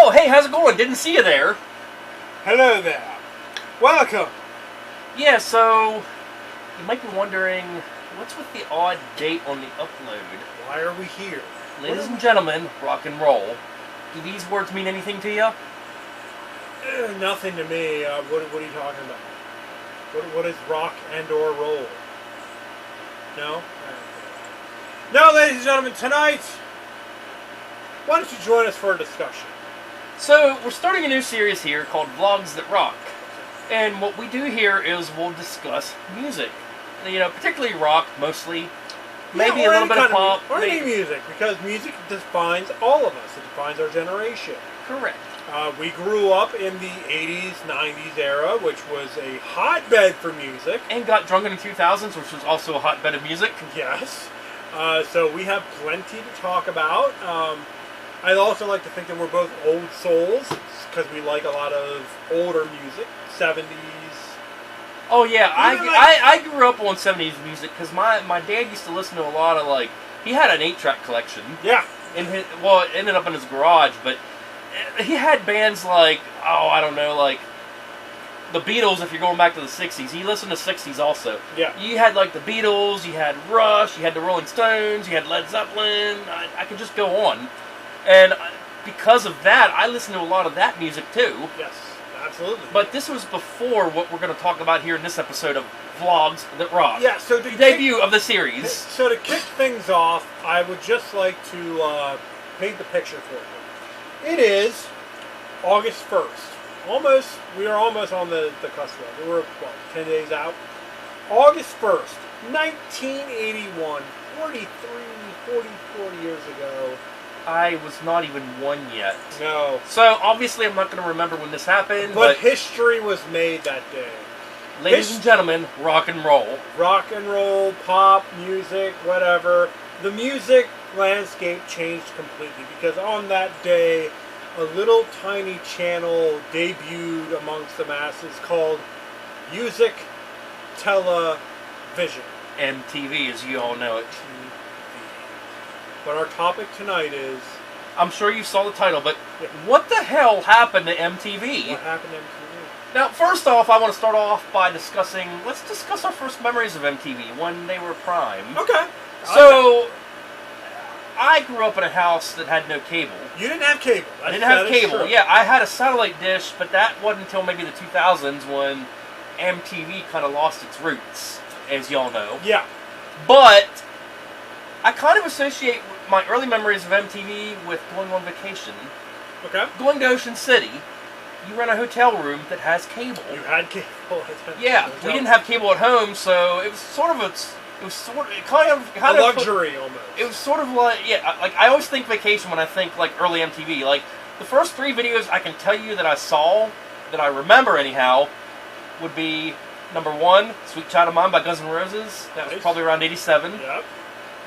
Oh, hey, how's it going? Didn't see you there. Hello there. Welcome. Yeah, so you might be wondering, what's with the odd date on the upload? Why are we here? Ladies and gentlemen, rock and roll. Do these words mean anything to you? Nothing to me. What are you talking about? What is rock and or roll? No? No, ladies and gentlemen, tonight, why don't you join us for a discussion? So, we're starting a new series here called Vlogs That Rock. And what we do here is we'll discuss music. You know, particularly rock, mostly. Maybe a little bit of pop. Or any music, because music defines all of us. It defines our generation. Correct. We grew up in the 80s, 90s era, which was a hotbed for music. And got drunk in the 2000s, which was also a hotbed of music. Yes. So we have plenty to talk about. I'd also like to think that we're both old souls, because we like a lot of older music, 70s. Oh yeah, I grew up on 70s music, because my dad used to listen to a lot of, like, he had an 8-track collection. Yeah. Well, it ended up in his garage, but he had bands like, I don't know, like the Beatles, if you're going back to the 60s. He listened to 60s also. Yeah. You had like the Beatles, you had Rush, you had the Rolling Stones, you had Led Zeppelin. I could just go on. And because of that, I listened to a lot of that music too. Yes, absolutely. But this was before what we're going to talk about here in this episode of Vlogs That Rock. Yeah, so the debut of the series. So to kick things off, I would just like to paint the picture for you. It is August 1st. We are almost on the cusp of it. We're, 10 days out? August 1st, 1981, 44 years ago. I was not even one yet. No. So, obviously, I'm not going to remember when this happened. But history was made that day. Ladies and gentlemen, rock and roll. Rock and roll, pop, music, whatever. The music landscape changed completely because on that day, a little tiny channel debuted amongst the masses called Music Television. MTV, as you all know it. But our topic tonight is... I'm sure you saw the title, but what the hell happened to MTV? What happened to MTV? Now, first off, I want to start off by let's discuss our first memories of MTV, when they were prime. Okay. So, I grew up in a house that had no cable. You didn't have cable. I didn't have cable. Yeah, I had a satellite dish, but that wasn't until maybe the 2000s when MTV kind of lost its roots, as y'all know. Yeah. But I kind of associate my early memories of MTV with going on vacation. Okay. Going to Ocean City, you rent a hotel room that has cable. You had cable. Yeah, we didn't have cable at home, so it was sort of kind of luxury almost. It was sort of like, like I always think vacation when I think like early MTV. Like the first 3 videos I can tell you that I saw, that I remember anyhow, would be number 1, Sweet Child of Mine by Guns N' Roses. That was probably around 87. Yep.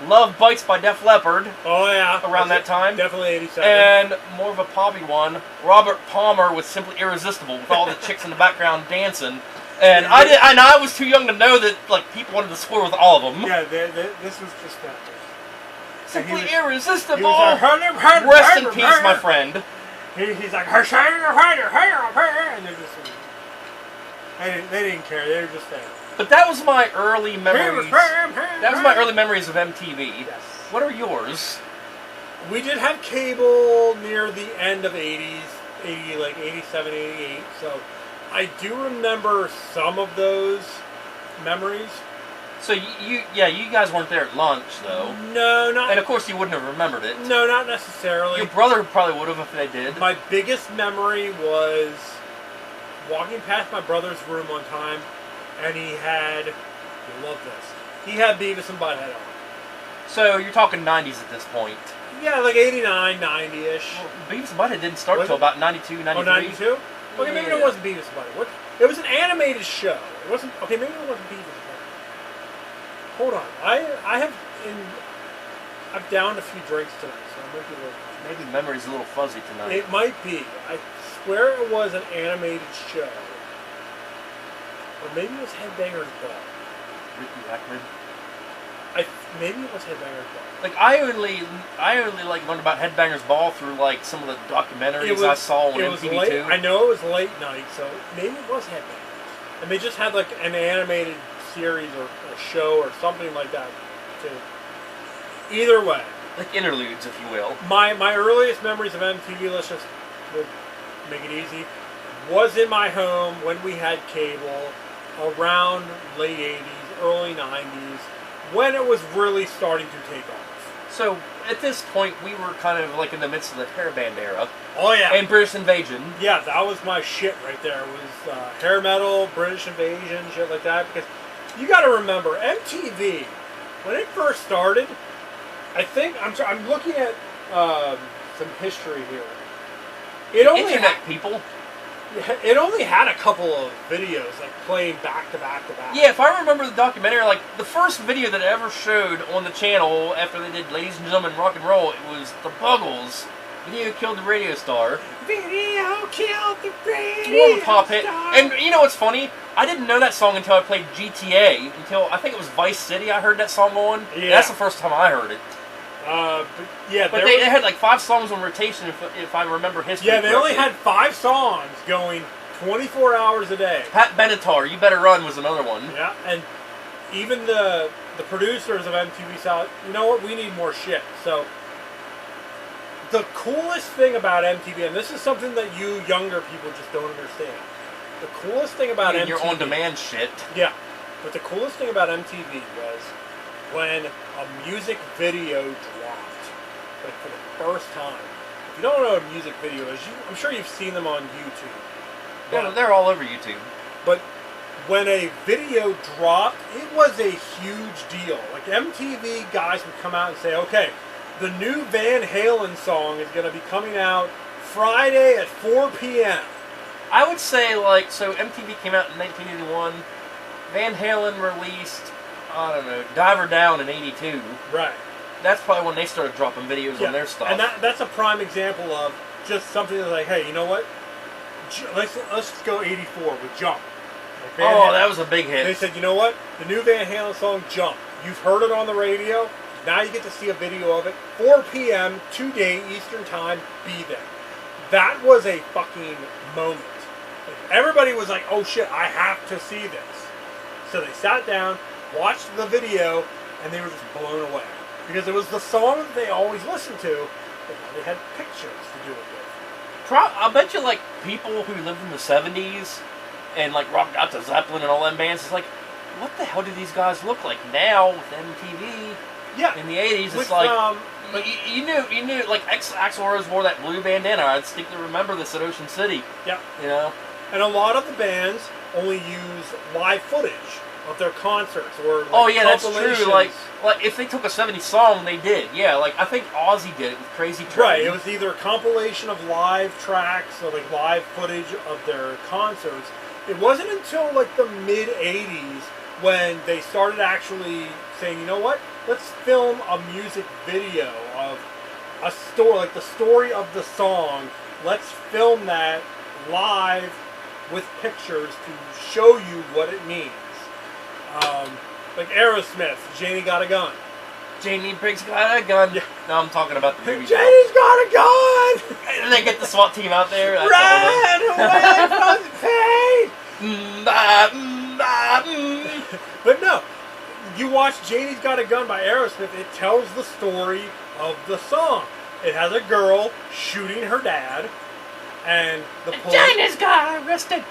Love Bites by Def Leppard. Oh yeah. Around that time. Definitely 87. And more of a poppy one, Robert Palmer with Simply Irresistible, with all the chicks in the background dancing. And I was too young to know that like people wanted to score with all of them. Yeah, this was just that. Simply Irresistible. He was like, rest in peace, my friend. He's like, and they didn't care. They were just there. But that was my early memories. That was my early memories of MTV. Yes. What are yours? We did have cable near the end of 80s, like 87, 88. So I do remember some of those memories. So you guys weren't there at lunch though. No, not. And of course you wouldn't have remembered it. No, not necessarily. Your brother probably would have if they did. My biggest memory was walking past my brother's room one time, and he had, you'll love this, he had Beavis and Butthead on. So you're talking 90s at this point. Yeah, like 89, 90-ish. Well, Beavis and Butthead didn't start until about 92, 93. Oh, 92? Okay, maybe it wasn't Beavis and Butthead. It was an animated show. It wasn't, okay, maybe it wasn't Beavis and Butthead. Hold on. I've downed a few drinks tonight, so I might be a little... Maybe the memory's a little fuzzy tonight. It might be. I swear it was an animated show. Or maybe it was Headbangers Ball. Ricky Hackman? Maybe it was Headbangers Ball. Like I only like learned about Headbangers Ball through like some of the documentaries I saw on MTV too. I know it was late night, so maybe it was Headbangers, and they just had like an animated series or a show or something like that too. Either way, like interludes, if you will. My earliest memories of MTV, we'll make it easy, was in my home when we had cable, around late 80s, early 90s, when it was really starting to take off. So, at this point, we were kind of like in the midst of the hair band era. Oh, yeah. And British Invasion. Yeah, that was my shit right there. It was hair metal, British Invasion, shit like that. Because you got to remember, MTV, when it first started, I think, I'm looking at some history here. It only had a couple of videos, like, playing back to back to back. Yeah, if I remember the documentary, like, the first video that it ever showed on the channel after they did Ladies and Gentlemen Rock and Roll, it was the Buggles. Video Killed the Radio Star. Video Killed the Radio More pop hit. And you know what's funny? I didn't know that song until I played GTA, until I think it was Vice City I heard that song on. Yeah. That's the first time I heard it. But they had like 5 songs on rotation, if I remember history. Yeah, they only had 5 songs going 24 hours a day. Pat Benatar, You Better Run was another one. Yeah, and even the producers of MTV said, you know what, we need more shit. So the coolest thing about MTV, and this is something that you younger people just don't understand. The coolest thing about MTV... Your on-demand shit. Yeah, but the coolest thing about MTV was when a music video dropped, like for the first time. If you don't know what a music video is, I'm sure you've seen them on YouTube. Yeah, they're all over YouTube. But when a video dropped, it was a huge deal. Like MTV guys would come out and say, okay, the new Van Halen song is going to be coming out Friday at 4 p.m. I would say, like, so MTV came out in 1981. Van Halen released, I don't know, Diver Down in 82. Right. That's probably when they started dropping videos on their stuff. And that's a prime example of just something that's like, hey, you know what? Let's just go 84 with Jump. Like that was a big hit. They said, you know what? The new Van Halen song, Jump. You've heard it on the radio. Now you get to see a video of it. 4 p.m. today, Eastern Time. Be there. That was a fucking moment. Like, everybody was like, oh shit, I have to see this. So they sat down, watched the video, and they were just blown away. Because it was the song that they always listened to, but now they had pictures to do it with. I bet you, like, people who lived in the 70s and, like, rocked out to Zeppelin and all them bands, it's like, what the hell do these guys look like now with MTV? Yeah. In the 80s, it's like, you knew, like, Axl Rose wore that blue bandana. I distinctly remember this at Ocean City. Yeah. You know? And a lot of the bands only use live footage of their concerts or like, oh yeah, that's true. Like if they took a 70s song, they did. Yeah, like I think Ozzy did it with Crazy Train. Right. It was either a compilation of live tracks or like live footage of their concerts. It wasn't until like the mid 80s when they started actually saying, you know what? Let's film a music video of a story, like the story of the song. Let's film that live with pictures to show you what it means. Like Aerosmith, Janie Got a Gun. Janie Briggs got a gun. Yeah. No, I'm talking about the movie. Janie's got a gun! And they get the SWAT team out there. Run away from the pain! But no, you watch Janie's Got a Gun by Aerosmith, it tells the story of the song. It has a girl shooting her dad, and the police... Janie's got arrested!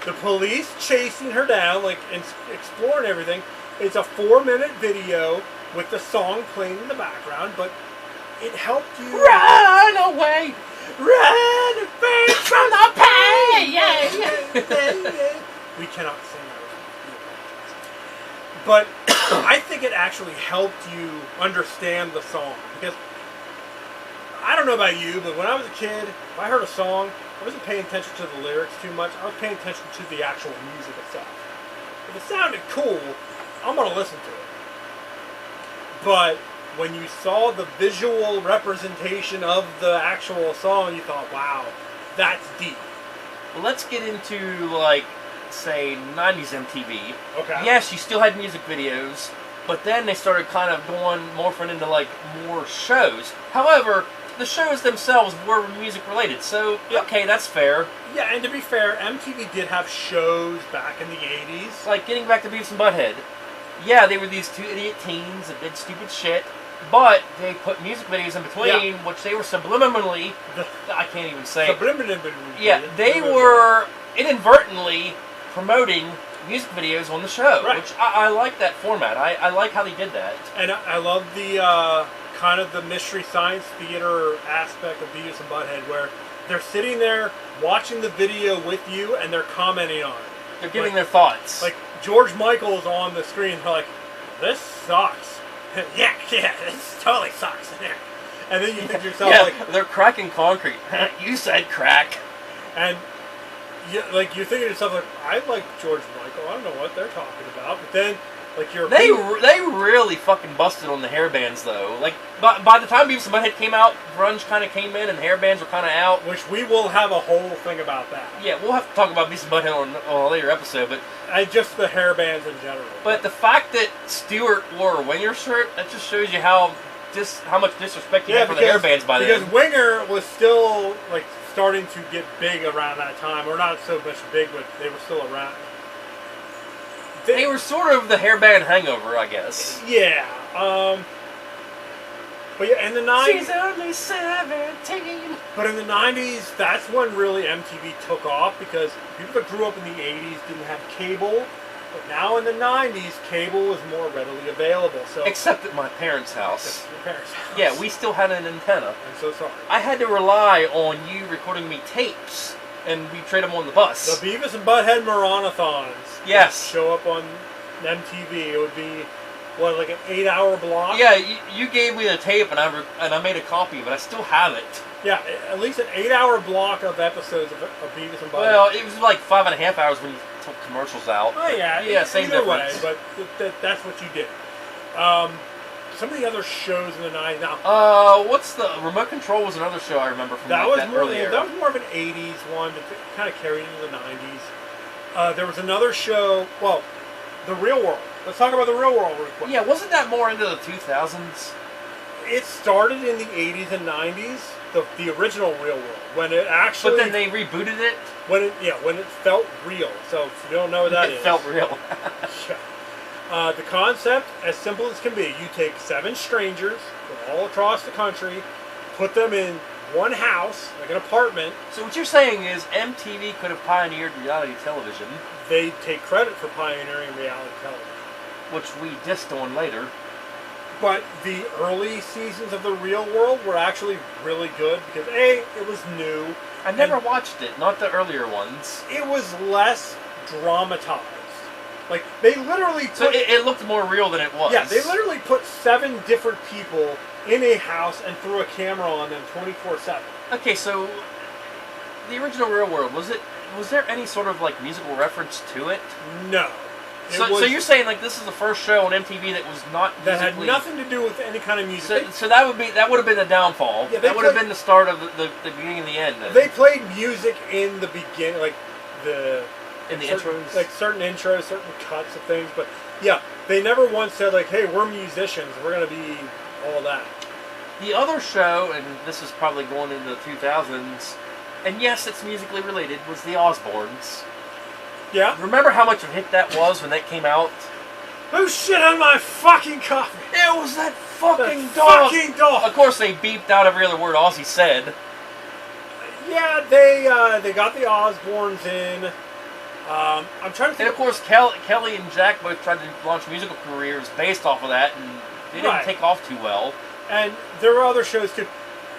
The police chasing her down, like, and exploring everything. It's a 4-minute video with the song playing in the background, but it helped you... Run away! Run away from the pain! Yeah. We cannot sing that. But I think it actually helped you understand the song. Because, I don't know about you, but when I was a kid, if I heard a song, I wasn't paying attention to the lyrics too much. I was paying attention to the actual music itself. If it sounded cool, I'm going to listen to it. But when you saw the visual representation of the actual song, you thought, wow, that's deep. Well, let's get into, like, say, 90s MTV. Okay. Yes, you still had music videos, But then they started kind of morphing into like more shows. However, the shows themselves were music related, so okay, that's fair. Yeah, and to be fair, MTV did have shows back in the 80s. Like getting back to Beavis and Butthead. Yeah, they were these two idiot teens that did stupid shit, but they put music videos in between, which they were subliminally, I can't even say. Yeah, they were inadvertently promoting music videos on the show, which I like that format. I like how they did that. And I love the kind of the mystery science theater aspect of Beavis and Butthead, where they're sitting there watching the video with you and they're commenting on it. They're giving their thoughts. Like George Michael's on the screen, they're like, "This sucks." yeah, this totally sucks. And then you think to yourself, like, they're cracking concrete. You said crack. And you're thinking to yourself, like, I like George Michael. I don't know what they're talking about. But then, like, they really fucking busted on the hair bands though. Like by the time Beavis and Butthead came out, grunge kind of came in and hair bands were kind of out. Which we will have a whole thing about that. Yeah, we'll have to talk about Beavis and Butthead on a later episode, but just the hair bands in general. But the fact that Stewart wore a Winger shirt, that just shows you how much disrespect you had for the hair bands by then. Because Winger was still like starting to get big around that time, or not so much big, but they were still around. They were sort of the hairband hangover, I guess. Yeah. But yeah, in the 90s... She's only 17. But in the 90s, that's when really MTV took off, because people that grew up in the 80s didn't have cable. But now in the 90s, cable was more readily available. So except at my parents' house. Except your parents' house. Yeah, we still had an antenna. I'm so sorry. I had to rely on you recording me tapes, and we trade them on the bus. The Beavis and Butthead Marathons. Yes. Show up on MTV. It would be, what, like an 8-hour block? Yeah, you gave me the tape, and I made a copy of it. I still have it. Yeah, at least an 8-hour block of episodes of Beavis and Butthead. Well, it was like 5.5 hours when you took commercials out. Oh, yeah. Yeah, same difference. Way, but that's what you did. Some of the other shows in the 90s now. What's the Remote Control was another show I remember from that earlier. That was more of an 80s one, but kind of carried into the 90s. There was another show, well, The Real World. Let's talk about The Real World real quick. Yeah, wasn't that more into the 2000s? It started in the 80s and 90s, the original Real World, when it actually... But then they rebooted it? When it felt real. So if you don't know what that is... It felt real. Yeah. The concept, as simple as can be, you take 7 strangers from all across the country, put them in one house, like an apartment. So what you're saying is MTV could have pioneered reality television. They take credit for pioneering reality television. Which we dissed on later. But the early seasons of The Real World were actually really good because, A, it was new. I never watched it, not the earlier ones. It was less dramatized. Like, they literally put... So it looked more real than it was. Yeah, they literally put 7 different people in a house and threw a camera on them 24/7. Okay, so the original Real World, was there any sort of like musical reference to it? No. So you're saying like this is the first show on MTV that was not that had nothing to do with any kind of music. So that would have been the downfall. Yeah, that would have been the start of the beginning and the end. They played music in the beginning, like in the intros, like certain intros, certain cuts of things. But yeah, they never once said like, "Hey, we're musicians. We're gonna be all that." The other show, and this is probably going into the 2000s, and yes, it's musically related, was the Osbournes. Yeah. Remember how much of a hit that was when that came out? Who shit on my fucking coffee? It was that fucking dog. Fucking dog. Of course, they beeped out every other word Ozzy said. Yeah, they got the Osbournes in. I'm trying to think. And of course, Kelly and Jack both tried to launch musical careers based off of that, and they didn't take off too well. And there were other shows too.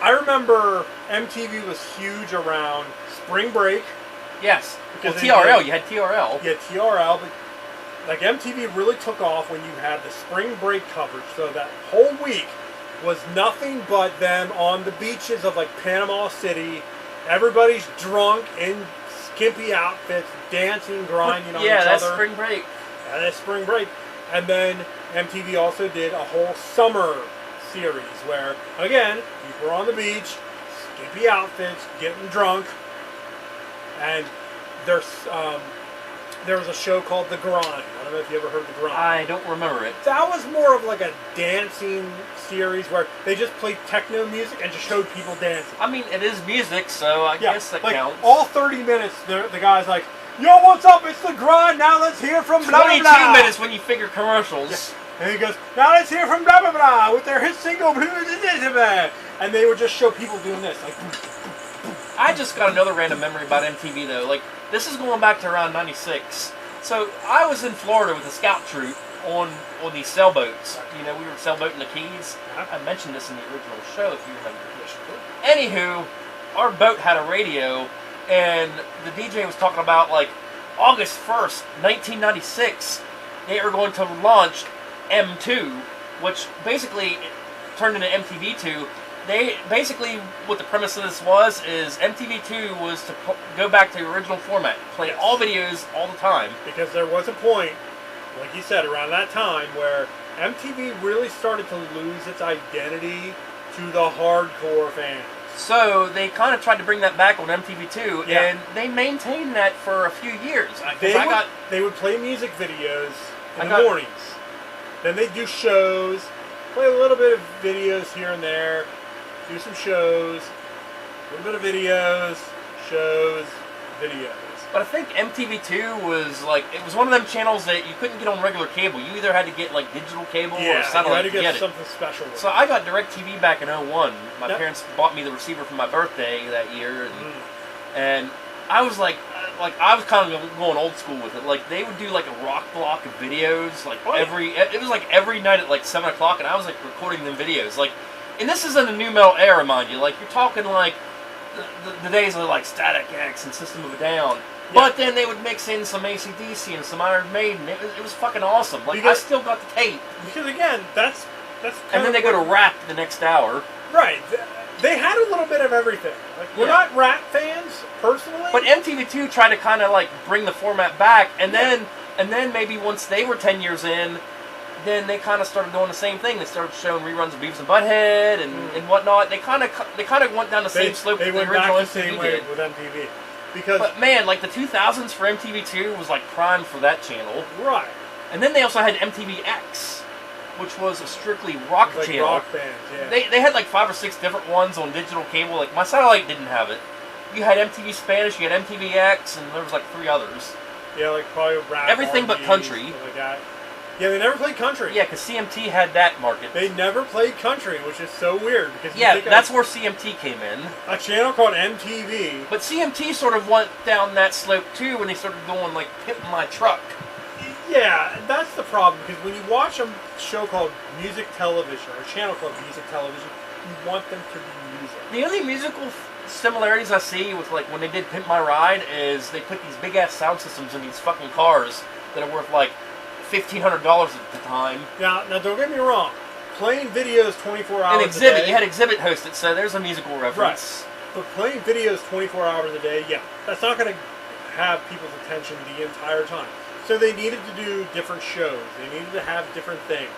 I remember MTV was huge around Spring Break. Yes. Well, TRL, you had TRL. Yeah, TRL, but like MTV really took off when you had the Spring Break coverage. So that whole week was nothing but them on the beaches of like Panama City. Everybody's drunk in skimpy outfits, dancing, grinding on each other. Yeah, that's Spring Break. Yeah, that's Spring Break. And then MTV also did a whole summer series where, again, people were on the beach, skimpy outfits, getting drunk. And there was a show called The Grind. I don't don't know if you ever heard the Grind. I don't remember it. That was more of like a dancing series where they just played techno music and just showed people dancing. I mean, it is music, so I guess that like counts. All 30 minutes, the guy's like, "Yo, what's up? It's the Grind. Now let's hear from blah, blah, 22 blah." minutes when you figure commercials. Yeah. And he goes, "Now let's hear from blah, blah, blah with their hit single, blah, blah, blah, blah." And they would just show people doing this. Like, I just got another random memory about MTV, though. Like, this is going back to around 96. So, I was in Florida with a scout troop on these sailboats. You know, we were sailboating the Keys. I mentioned this in the original show, if you remember. Anywho, our boat had a radio, and the DJ was talking about, like, August 1st, 1996, they are going to launch M2, which basically turned into MTV2. They basically, what the premise of this was, is MTV2 was to go back to the original format, play all videos all the time. Because there was a point, like you said, around that time where MTV really started to lose its identity to the hardcore fans. So they kind of tried to bring that back on MTV2, and they maintained that for a few years. They would play music videos in the mornings. Then they'd do shows, play a little bit of videos here and there, do some shows, a little bit of videos, shows, videos. But I think MTV2 was like, it was one of them channels that you couldn't get on regular cable. You either had to get like digital cable or satellite to get it. Something special. So I got DirecTV back in 01. My parents bought me the receiver for my birthday that year, and I was like I was kind of going old school with it. Like they would do like a rock block of videos, like it was like every night at like 7 o'clock, and I was like recording them videos. Like, and this is in the new metal era, mind you. Like you're talking like the days of like Static X and System of a Down. But then they would mix in some AC/DC and some Iron Maiden. It was fucking awesome. Like I still got the tape. Because again, that's and then they go to rap the next hour. Right. They had a little bit of everything. Like, we're not rap fans personally. But MTV2 tried to kind of like bring the format back, and then maybe once they were 10 years in, then they kind of started doing the same thing. They started showing reruns of Beavis and Butthead and whatnot. They kind of went down the same slope. They went back the same way with MTV. But man, like the 2000s for MTV2 was like prime for that channel. Right. And then they also had MTVX, which was a strictly rock channel. Rock bands, yeah. They had like 5 or 6 different ones on digital cable. Like my satellite didn't have it. You had MTV Spanish, you had MTVX, and there was like 3 others. Yeah, like probably rap. Everything but country. Like that. Yeah, they never played country. Yeah, because CMT had that market. They never played country, which is so weird. Because that's where CMT came in. A channel called MTV. But CMT sort of went down that slope too when they started going like Pimp My Truck. Yeah, that's the problem, because when you watch a show called Music Television, or a channel called Music Television, you want them to be music. The only musical similarities I see with like when they did Pimp My Ride is they put these big ass sound systems in these fucking cars that are worth like $1,500 at the time. Now don't get me wrong. Playing videos 24 hours and Exhibit, a day... you had Exhibit hosted, so there's a musical reference. Right. But playing videos 24 hours a day, yeah, that's not going to have people's attention the entire time. So they needed to do different shows. They needed to have different things.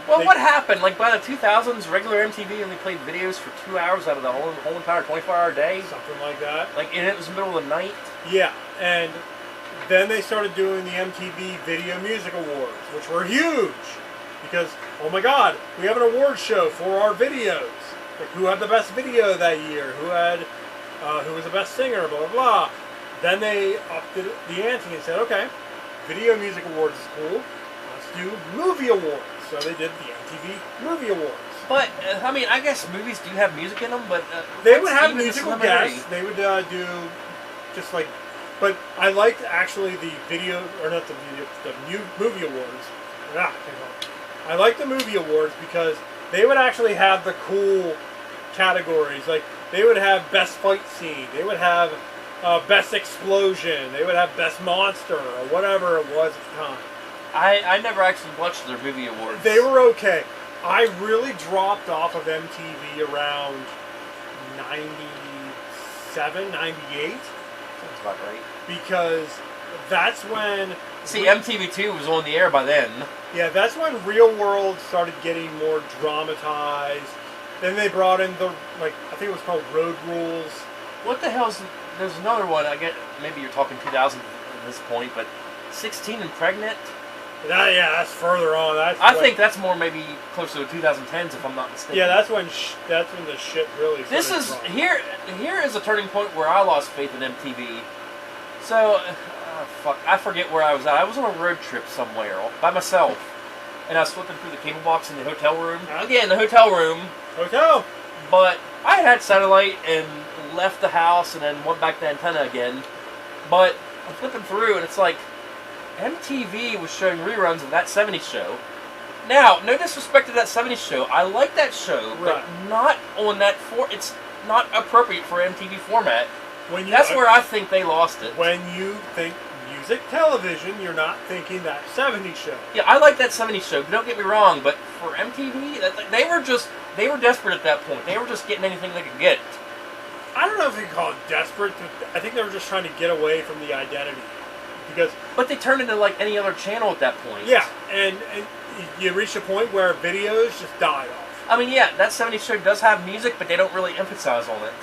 What happened? Like by the 2000s, regular MTV only played videos for 2 hours out of the whole entire 24-hour day. Something like that. Like, and it was the middle of the night. Yeah, and then they started doing the MTV Video Music Awards, which were huge. Because, oh my god, we have an award show for our videos. Like, who had the best video that year? Who was the best singer? Blah, blah, blah. Then they upped the ante and said, okay, Video Music Awards is cool. Let's do Movie Awards. So they did the MTV Movie Awards. But, I mean, I guess movies do have music in them, but... they would have musical guests. They would do just like... But I liked actually the video, or not the video, the movie awards. I like the movie awards because they would actually have the cool categories. Like, they would have best fight scene. They would have best explosion. They would have best monster, or whatever it was at the time. I never actually watched their movie awards. They were okay. I really dropped off of MTV around 97, 98. Sounds about right. Because that's when... See, MTV2 was on the air by then. Yeah, that's when Real World started getting more dramatized. Then they brought in the, like, I think it was called Road Rules. What the hell's... There's another one, I get, maybe you're talking 2000 at this point, but 16 and Pregnant. That's further on. I think that's more maybe closer to 2010s if I'm not mistaken. Yeah, that's when the shit really. This is here is a turning point where I lost faith in MTV. So, fuck, I forget where I was at. I was on a road trip somewhere by myself, and I was flipping through the cable box in the hotel room. Again, the hotel room. Hotel. But I had satellite and left the house and then went back to antenna again. But I'm flipping through and it's like MTV was showing reruns of that 70s show. Now, no disrespect to that 70s show. I like that show, but not on that it's not appropriate for MTV format. That's where I think they lost it. When you think music television, you're not thinking that 70s show. Yeah, I like that 70s show, don't get me wrong, but for MTV, they were desperate at that point. They were just getting anything they could get. I don't know if you call it desperate. I think they were just trying to get away from the identity. But they turned into like any other channel at that point. Yeah, and you reached a point where videos just died off. I mean, yeah, that 70s show does have music, but they don't really emphasize on it.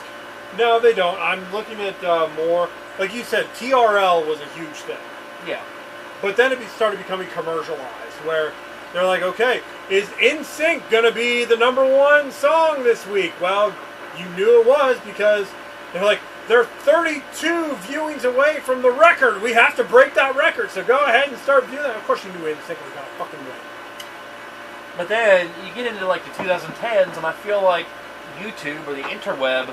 No, they don't. I'm looking at more, like you said, TRL was a huge thing. Yeah. But then it started becoming commercialized, where they're like, okay, is NSYNC going to be the #1 song this week? Well, you knew it was because they're like, they're 32 viewings away from the record. We have to break that record, so go ahead and start viewing that. Of course you knew NSYNC was going to fucking win. But then you get into like the 2010s, and I feel like YouTube or the interweb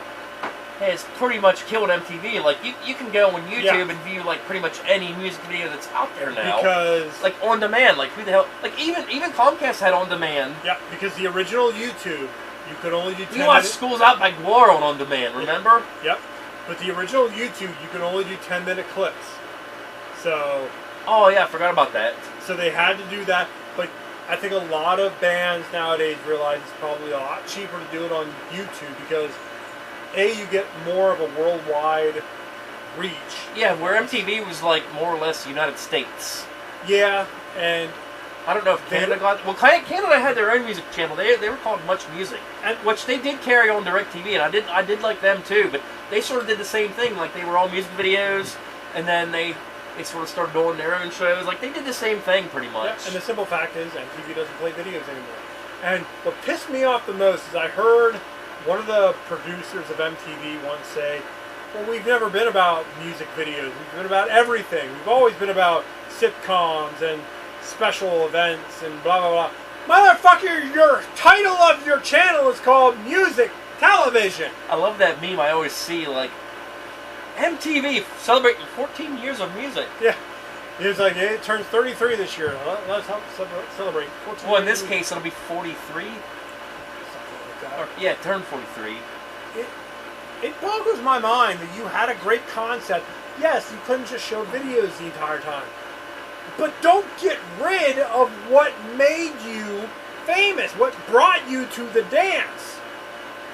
has pretty much killed MTV. Like you can go on YouTube and view like pretty much any music video that's out there now. Because like on demand, like who the hell? Like even Comcast had on demand. Yeah, because the original YouTube, you could only do 10 You watched Schools Out by Glory on demand, remember? Yep. But the original YouTube, you could only do 10-minute clips. So. Oh yeah, I forgot about that. So they had to do that, but I think a lot of bands nowadays realize it's probably a lot cheaper to do it on YouTube because you get more of a worldwide reach. Yeah, where MTV was like more or less United States. Yeah, and I don't know if Canada got... Well, Canada had their own music channel. They were called Much Music, which they did carry on DirecTV, and I did like them too, but they sort of did the same thing. Like, they were all music videos, and then they sort of started doing their own shows. Like, they did the same thing pretty much. Yeah, and the simple fact is MTV doesn't play videos anymore. And what pissed me off the most is I heard one of the producers of MTV once say, well, we've never been about music videos. We've been about everything. We've always been about sitcoms and special events and blah, blah, blah. Motherfucker, your title of your channel is called Music Television. I love that meme I always see, like, MTV celebrating 14 years of music. Yeah. It's like, it turns 33 this year. Let's help celebrate 14 Well, in this case, it'll be 43. Yeah, turn 43. It boggles my mind that you had a great concept. Yes, you couldn't just show videos the entire time. But don't get rid of what made you famous, what brought you to the dance.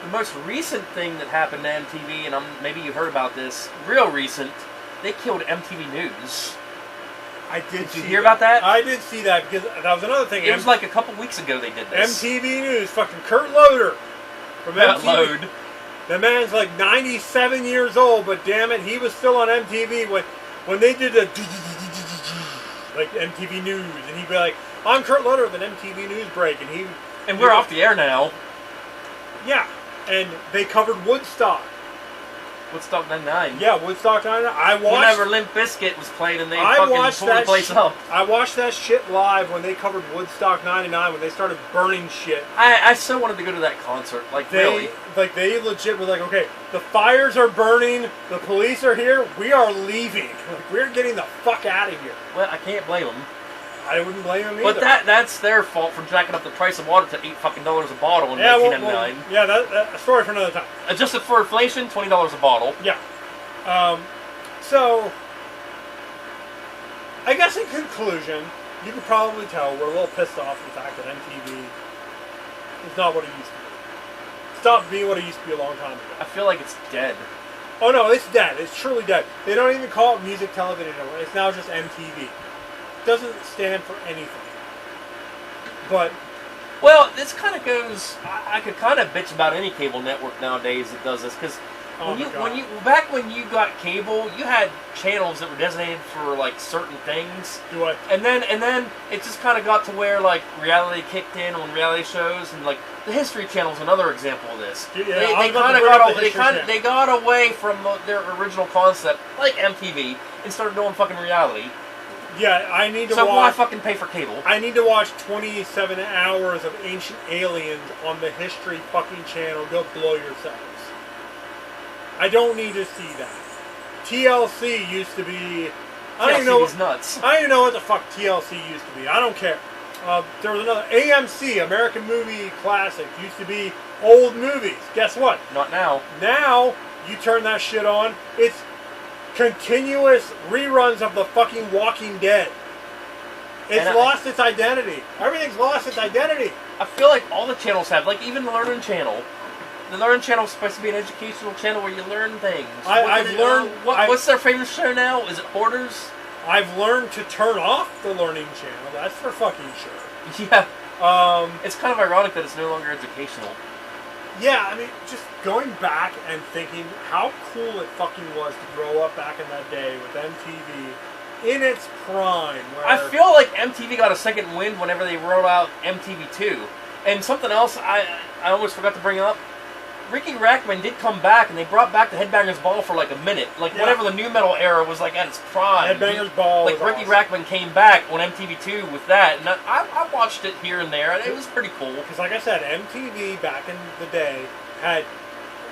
The most recent thing that happened to MTV, and maybe you heard about this, real recent, they killed MTV News. Did you hear about that? I did see that because that was another thing. It was like a couple weeks ago they did this. MTV News, fucking Kurt Loder from MTV. Load. The man's like 97 years old, but damn it, he was still on MTV when they did the like MTV News, and he'd be like, "I'm Kurt Loder with an MTV News break," and we're off the air now. Yeah, and they covered Woodstock. Woodstock 99. Yeah, Woodstock 99. I watched... Whenever Limp Bizkit was playing and they fucking tore the place up. I watched that shit live when they covered Woodstock 99, when they started burning shit. I so wanted to go to that concert. Like, really. Like, they legit were like, okay, the fires are burning, the police are here, we are leaving. Like, we're getting the fuck out of here. Well, I can't blame them. I wouldn't blame them either. But that's their fault for jacking up the price of water to $8 fucking a bottle in 1999. Yeah, that's a story for another time. Adjusted for inflation, $20 a bottle. Yeah. So, I guess in conclusion, you could probably tell we're a little pissed off at the fact that MTV is not what it used to be. Stopped being what it used to be a long time ago. I feel like it's dead. Oh no, it's dead. It's truly dead. They don't even call it music television anymore. It's now just MTV. Doesn't stand for anything. But well, this kind of goes. I could kind of bitch about any cable network nowadays that does this because Oh my God. Back when you got cable, you had channels that were designated for like certain things. Do I? And then it just kind of got to where like reality kicked in on reality shows, and like the History Channel is another example of this. Yeah, they got away from their original concept, like MTV, and started doing fucking reality. Yeah, I need to So watch. why fucking pay for cable? I need to watch 27 hours of Ancient Aliens on the History fucking channel. Go blow yourselves. I don't need to see that. TLC used to be. I don't even know. Nuts. I don't even know what the fuck TLC used to be. I don't care. There was another AMC, American Movie Classic. Used to be old movies. Guess what? Not now. Now you turn that shit on. It's continuous reruns of the fucking Walking Dead. It's lost its identity. Everything's lost its identity. I feel like all the channels have, like even the Learning Channel. The Learning Channel is supposed to be an educational channel where you learn things. What's their famous show now? Is it Hoarders? I've learned to turn off the Learning Channel. That's for fucking sure. Yeah. It's kind of ironic that it's no longer educational. Yeah, I mean, just going back and thinking how cool it fucking was to grow up back in that day with MTV in its prime. Where I feel like MTV got a second wind whenever they rolled out MTV2. And something else I almost forgot to bring up. Ricky Rackman did come back, and they brought back the Headbangers Ball for like a minute. Like whenever the new metal era was like at its prime. Headbangers Ball. Like Ricky Rackman came back on MTV2 with that, and I watched it here and there, and it was pretty cool. Because like I said, MTV back in the day had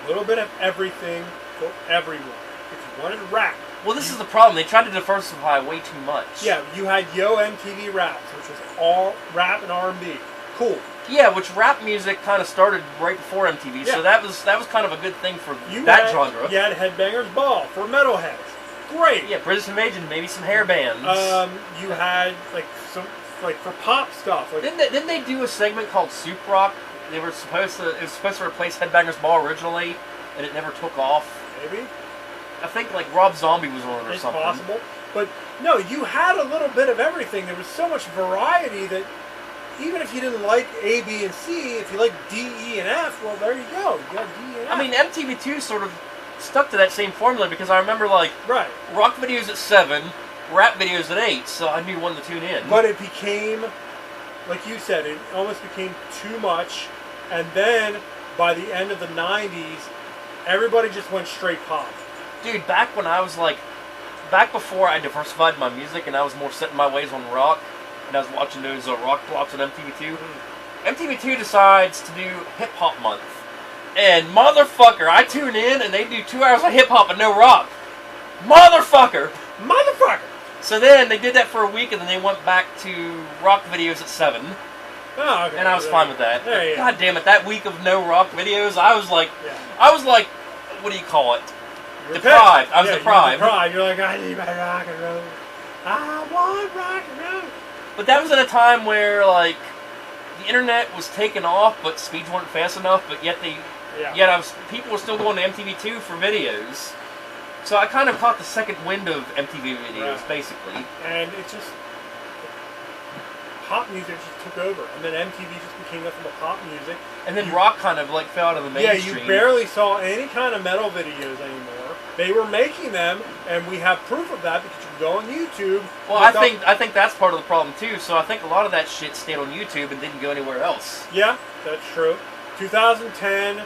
a little bit of everything for everyone. If you wanted rap. Well, this is the problem. They tried to diversify way too much. Yeah, you had Yo MTV Raps, which was all rap and R&B. Cool. Yeah, which rap music kind of started right before MTV, so that was kind of a good thing for that genre. You had Headbangers Ball for metalheads. Great. Yeah, British Invasion, maybe some hair bands. You had like some for pop stuff. Like, didn't they do a segment called Soup Rock? It was supposed to replace Headbangers Ball originally, and it never took off. Maybe. I think like Rob Zombie was on it or something. It's possible, but no, you had a little bit of everything. There was so much variety that. Even if you didn't like A, B, and C, if you like D, E, and F, well, there you go. You got D and F. I mean, MTV2 sort of stuck to that same formula because I remember, like, rock videos at 7, rap videos at 8, so I knew when to tune in. But it became, like you said, it almost became too much. And then, by the end of the 90s, everybody just went straight pop. Dude, back when I was, like, back before I diversified my music and I was more set in my ways on rock, and I was watching those rock blocks on MTV2. MTV2 decides to do Hip Hop Month. And motherfucker, I tune in and they do 2 hours of hip hop and no rock. Motherfucker! So then they did that for a week and then they went back to rock videos at 7. Oh, okay. And I was fine with that. God damn it, that week of no rock videos, I was like, what do you call it? Deprived. I was deprived. You're like, I need my rock and roll. I want rock and roll. But that was at a time where, like, the internet was taking off, but speeds weren't fast enough. But yet people were still going to MTV2 for videos. So I kind of caught the second wind of MTV videos, basically. And it just pop music just took over, and then MTV just became nothing but pop music. And then rock kind of like fell out of the mainstream. Yeah, you barely saw any kind of metal videos anymore. They were making them, and we have proof of that because you can go on YouTube. Well, I think that's part of the problem too. So I think a lot of that shit stayed on YouTube and didn't go anywhere else. Yeah, that's true. 2010,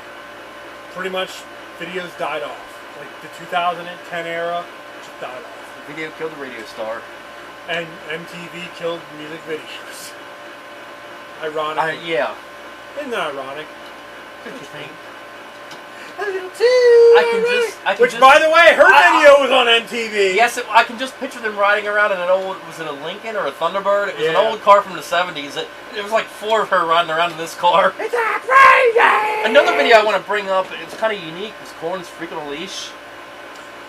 pretty much videos died off. Like the 2010 era just died off. The video killed the radio star. And MTV killed music videos. Ironic. Yeah. Isn't that ironic? What do you think? A little too Which, by the way, her video was on MTV. Yes, I can just picture them riding around in an old, was it a Lincoln or a Thunderbird? It was an old car from the 70s. It was like 4 of her riding around in this car. It's a crazy! Another video I want to bring up, it's kind of unique, was Korn's Freak on a Leash.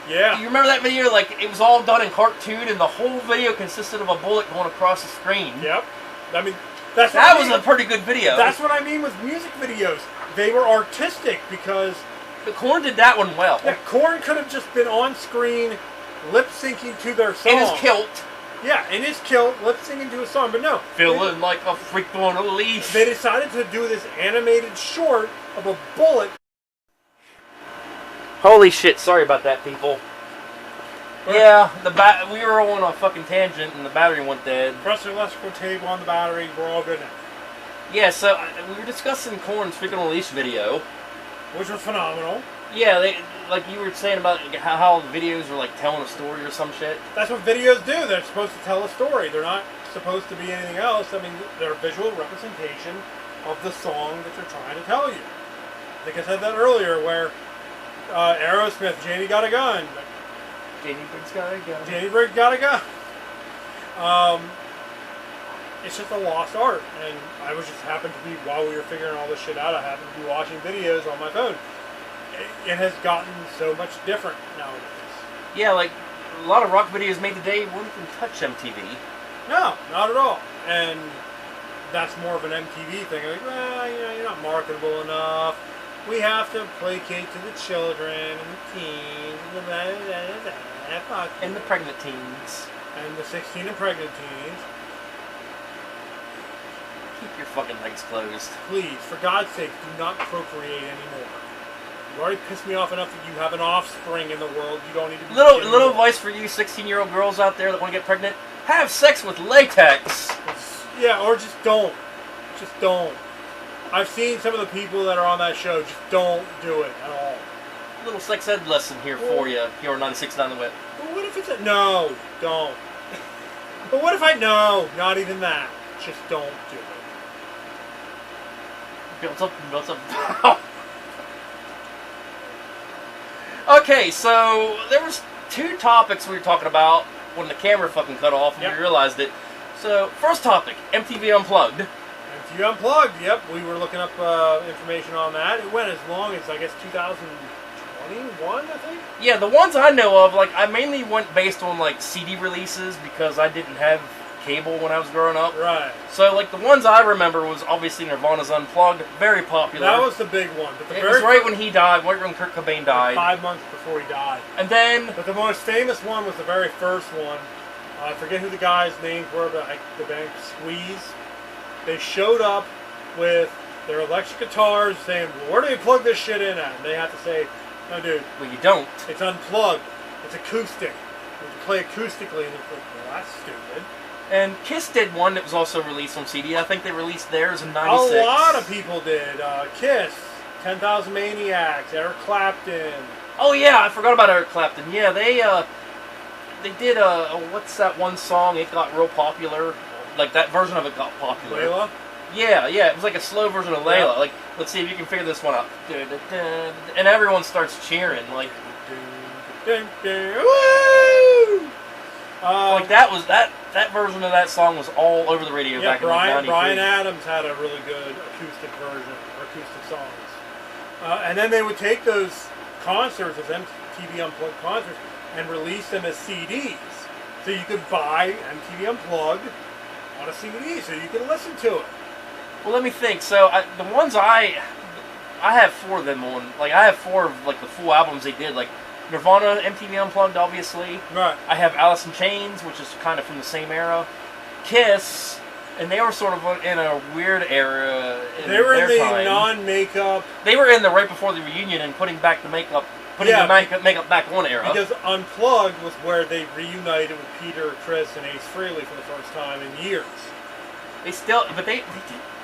Yeah. You remember that video? Like, it was all done in cartoon, and the whole video consisted of a bullet going across the screen. Yep. I mean, that was a pretty good video. That's what I mean with music videos. They were artistic because... But Korn did that one well. Yeah, Korn could have just been on screen, lip-syncing to their song. In his kilt. Yeah, in his kilt, lip-syncing to a song, but no. Feeling like a freak on a leash. They decided to do this animated short of a bullet. Holy shit! Sorry about that, people. Yeah, we were on a fucking tangent and the battery went dead. Press the electrical tape on the battery. We're all good now. Yeah, so we were discussing Korn's freaking release video, which was phenomenal. Yeah, like you were saying about how the videos are like telling a story or some shit. That's what videos do. They're supposed to tell a story. They're not supposed to be anything else. I mean, they're a visual representation of the song that they're trying to tell you. I think I said that earlier, where Aerosmith, Janie got a gun. Janie Briggs got a gun. Janie Briggs got a gun. It's just a lost art, and I was just happened to be, while we were figuring all this shit out, I happened to be watching videos on my phone. It has gotten so much different nowadays. Yeah, like a lot of rock videos made today wouldn't even touch MTV. No, not at all. And that's more of an MTV thing. Like, well, you know, you're not marketable enough. We have to placate to the children and the teens and the blah, blah, blah, blah, and the pregnant teens. And the 16 and pregnant teens. Keep your fucking legs closed. Please, for God's sake, do not procreate anymore. You already pissed me off enough that you have an offspring in the world. You don't need to be little advice for you 16-year-old girls out there that want to get pregnant. Have sex with latex. Yeah, or just don't. Just don't. I've seen some of the people that are on that show. Just don't do it at all. Little sex ed lesson here for you. Here on 96.9 The Whip. But what if it's a... No, don't. But what if I... No, not even that. Just don't do it. Built up. Okay, so there was two topics we were talking about when the camera fucking cut off and we realized it. So, first topic, MTV Unplugged. MTV Unplugged, yep. We were looking up information on that. It went as long as, I guess, 2021, I think? Yeah, the ones I know of, like, I mainly went based on, like, CD releases because I didn't have cable when I was growing up. Right. So, like, the ones I remember was obviously Nirvana's Unplugged, very popular. That was the big one. But it was right when he died, right when Kurt Cobain died. 5 months before he died. And then... But the most famous one was the very first one. I forget who the guys' names were, but the band Squeeze. They showed up with their electric guitars saying, well, where do you plug this shit in at? And they have to say, no, dude. Well, you don't. It's unplugged. It's acoustic. You can play acoustically. And it's like, well, that's stupid. And Kiss did one that was also released on CD. I think they released theirs in '96. A lot of people did. Kiss, 10,000 Maniacs, Eric Clapton. Oh yeah, I forgot about Eric Clapton. Yeah, they did what's that one song? It got real popular. Like that version of it got popular. Layla? Yeah, it was like a slow version of Layla. Yeah. Like, let's see if you can figure this one out. And everyone starts cheering like. Woo! Like that version of that song was all over the radio back in '93. Bryan Adams had a really good acoustic version, or acoustic songs. And then they would take those concerts, those MTV Unplugged concerts, and release them as CDs. So you could buy MTV Unplugged on a CD, so you could listen to it. Well, let me think. So the ones I have 4 of them on. Like I have 4 of like the full albums they did. Like Nirvana, MTV Unplugged, obviously. Right. I have Alice in Chains, which is kind of from the same era. Kiss, and they were sort of in a weird era. They were in the time. Non-makeup. They were in the right before the reunion and putting back the makeup, the makeup back on era. Because Unplugged was where they reunited with Peter, Chris, and Ace Frehley for the first time in years. They did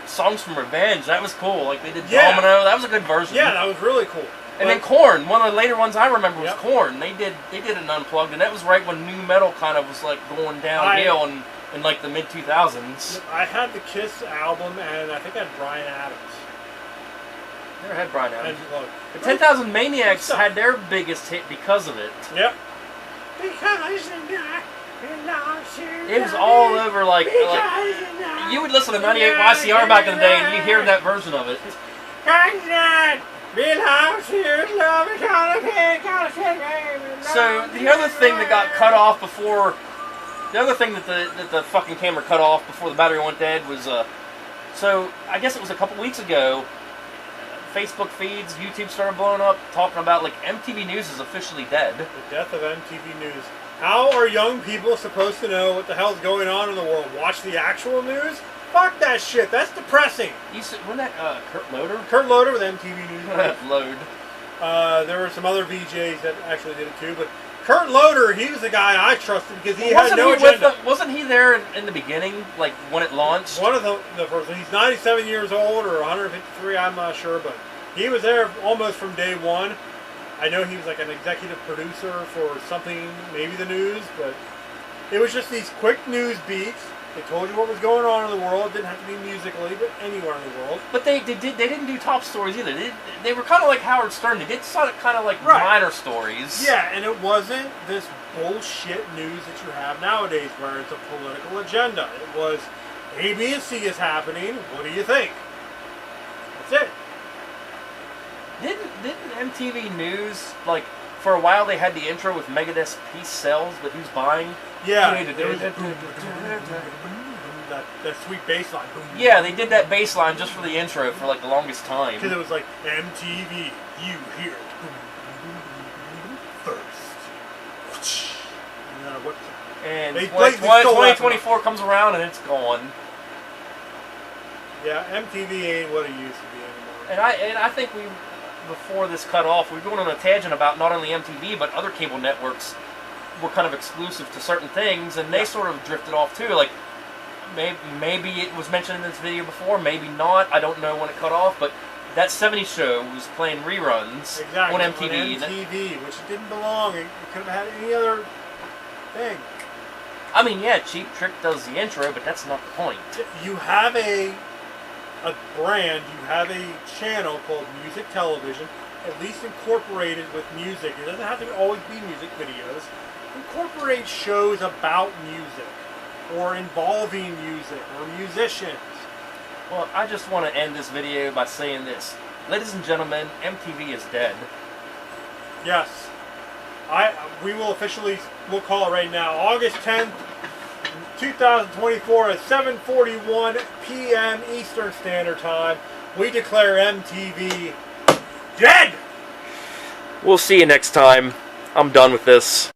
songs from Revenge. That was cool. Like they did Domino. That was a good version. Yeah, that was really cool. And then Korn, one of the later ones I remember was Korn. They did an Unplugged, and that was right when nu metal kind of was like going downhill in like the mid 2000s. I had the Kiss album, and I think I had Bryan Adams. Never had Bryan Adams. And, look, the 10,000 Maniacs had their biggest hit because of it. Yep. It was all over like you would listen to 98 YCR back in the day, and you hear that version of it. So the other thing that got cut off before, the other thing that the fucking camera cut off before the battery went dead was, so I guess it was a couple weeks ago, Facebook feeds, YouTube started blowing up, talking about like MTV News is officially dead. The death of MTV News. How are young people supposed to know what the hell's going on in the world? Watch the actual news? Fuck that shit. That's depressing. Wasn't that Kurt Loder? Kurt Loder with MTV News. Load. There were some other VJs that actually did it too, but Kurt Loder, he was the guy I trusted because he had no agenda. Wasn't he there in the beginning, like when it launched? One of the first ones. He's 97 years old or 153, I'm not sure, but he was there almost from day one. I know he was like an executive producer for something, maybe the news, but it was just these quick news beats. They told you what was going on in the world. It didn't have to be musically, but anywhere in the world. But they didn't do top stories either. They were kind of like Howard Stern. They did sort of kind of like minor stories. Yeah, and it wasn't this bullshit news that you have nowadays where it's a political agenda. It was A, B, and C is happening. What do you think? That's it. Didn't MTV News, like, for a while they had the intro with Megadeth's Peace Sells, but who's buying? Yeah. That sweet bass line. Yeah, they did that bass line just for the intro for like the longest time. Because it was like, MTV, you hear it first. And 2024 comes around and it's gone. Yeah, MTV ain't what it used to be anymore. And I think before this cut off, we were going on a tangent about not only MTV but other cable networks were kind of exclusive to certain things, and they sort of drifted off too. Like maybe it was mentioned in this video before, maybe not. I don't know when it cut off, but that 70s show was playing reruns on MTV. On MTV, which didn't belong. It could have had any other thing. I mean, yeah, Cheap Trick does the intro, but that's not the point. You have a brand, you have a channel called Music Television, at least incorporated with music. It doesn't have to always be music videos. Incorporate shows about music, or involving music, or musicians. Well, I just want to end this video by saying this. Ladies and gentlemen, MTV is dead. Yes. We will officially, we'll call it right now, August 10th, 2024 at 7:41 p.m. Eastern Standard Time. We declare MTV dead! We'll see you next time. I'm done with this.